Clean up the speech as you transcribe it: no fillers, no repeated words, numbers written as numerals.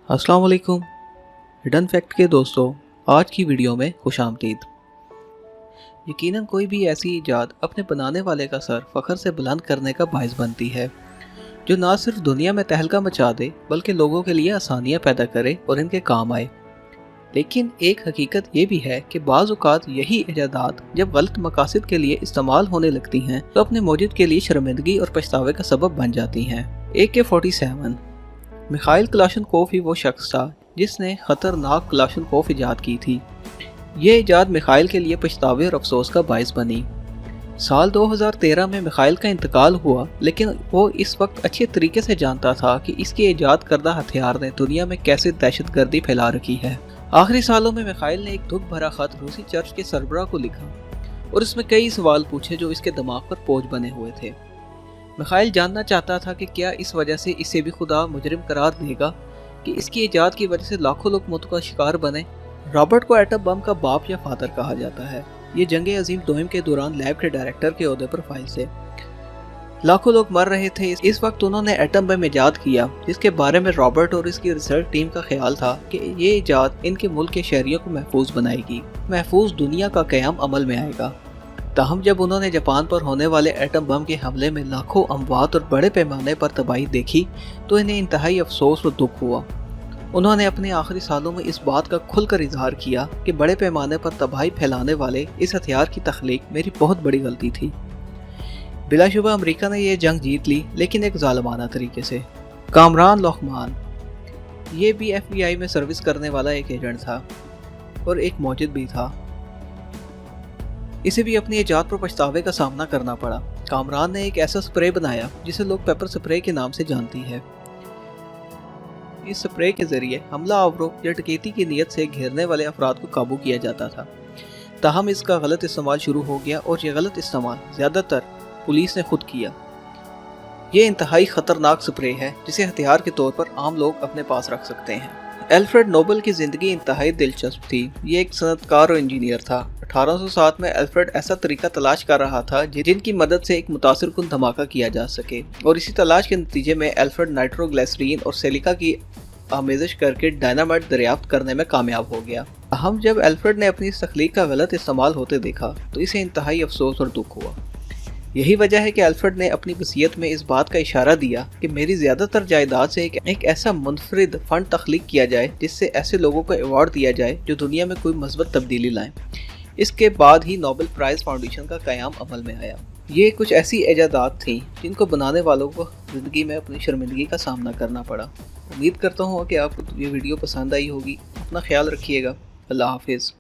अस्सलाम वालेकुम hidden fact के दोस्तों, आज की वीडियो में खुश आमदीद। यकीनन कोई भी ऐसी ईजाद अपने बनाने वाले का सर फ़ख्र से बुलंद करने का बायस बनती है, जो ना सिर्फ दुनिया में तहलका मचा दे बल्कि लोगों के लिए आसानियाँ पैदा करे और इनके काम आए। लेकिन एक हकीकत ये भी है कि बाज़ औक़ात यही ईजादात जब गलत मकासद के लिए इस्तेमाल होने लगती हैं तो अपने मौजूद के लिए शर्मिंदगी और पछतावे का सबब बन जाती हैं। AK-47 मिखाइल कलाशनकोव ही वो शख्स था जिसने खतरनाक कलाशनकोव इजाद की थी। ये इजाद मिखाइल के लिए पछतावे और अफसोस का बायस बनी। साल 2013 में मिखाइल का इंतकाल हुआ, लेकिन वो इस वक्त अच्छे तरीके से जानता था कि इसके इजाद करदा हथियार ने दुनिया में कैसे दहशतगर्दी फैला रखी है। आखिरी सालों में मिखाइल ने एक दुख भरा खत रूसी चर्च के सरबराह को लिखा और इसमें कई सवाल पूछे जो इसके दिमाग पर बोझ बने हुए थे। मिखाइल जानना चाहता था कि क्या इस वजह से इसे भी खुदा मुजरिम करार देगा कि इसकी इजाद की वजह से लाखों लोग मौत का शिकार बने। रॉबर्ट को एटम बम का बाप या फादर कहा जाता है। ये जंग अजीम दोहिम के दौरान लैब के डायरेक्टर के ओहदे पर फाइल से लाखों लोग मर रहे थे। इस वक्त उन्होंने एटम बम इजाद किया, जिसके बारे में रॉबर्ट और इसकी रिसर्च टीम का ख्याल था कि ये इजाद इनके मुल्क के शहरियों को महफूज बनाएगी, महफूज दुनिया का क़याम अमल में आएगा। ताहम जब उन्होंने जापान पर होने वाले एटम बम के हमले में लाखों अमवात और बड़े पैमाने पर तबाही देखी तो इन्हें इंतहाई अफसोस और दुख हुआ। उन्होंने अपने आखिरी सालों में इस बात का खुलकर इजहार किया कि बड़े पैमाने पर तबाही फैलाने वाले इस हथियार की तख्लीक मेरी बहुत बड़ी गलती थी। बिलाशुबा अमेरिका ने यह जंग जीत ली, लेकिन एक ज़ालिमाना तरीके से। कामरान लोहमान ये भी FBI में सर्विस करने वाला एक एजेंट था और एक मौजिद भी था। इसे भी अपनी इजाद पर पछतावे का सामना करना पड़ा। कामरान ने एक ऐसा स्प्रे बनाया जिसे लोग पेपर स्प्रे के नाम से जानती है। इस स्प्रे के जरिए हमला आवरों या डकैती की नीयत से घेरने वाले अफराद को काबू किया जाता था। ताहम इसका गलत इस्तेमाल शुरू हो गया और ये गलत इस्तेमाल ज़्यादातर पुलिस ने खुद किया। ये इंतहाई ख़तरनाक स्प्रे है जिसे हथियार के तौर पर आम लोग अपने पास रख सकते हैं। अल्फ्रेड नोबल की ज़िंदगी इंतहाई दिलचस्प थी। ये एक सनतकार और इंजीनियर था। 1807 में अल्फ्रेड ऐसा तरीका तलाश कर रहा था जिनकी मदद से एक मुतासिर कुन धमाका किया जा सके, और इसी तलाश के नतीजे में अल्फ्रेड नाइट्रोग्लिसरीन और सिलिका की आमेज़श करके डायनामाइट दरियाफ्त करने में कामयाब हो गया। हम जब अल्फ्रेड ने अपनी इस तख्लीक का गलत इस्तेमाल होते देखा तो इसे इंतहाई अफसोस और दुख हुआ। यही वजह है कि अल्फ्रेड ने अपनी वसीयत में इस बात का इशारा दिया कि मेरी ज़्यादातर जायदाद से एक ऐसा मुनफरिद फ़ंड तख्लीक किया जाए जिससे ऐसे लोगों को अवार्ड दिया जाए जो दुनिया में कोई मस्बत तब्दीली लाएं। इसके बाद ही नोबेल प्राइज़ फाउंडेशन का क़याम अमल में आया। ये कुछ ऐसी इजादात थीं जिनको बनाने वालों को ज़िंदगी में अपनी शर्मिंदगी का सामना करना पड़ा। उम्मीद करता हूँ कि आपको ये वीडियो पसंद आई होगी। अपना ख्याल रखिएगा। अल्लाह हाफिज़।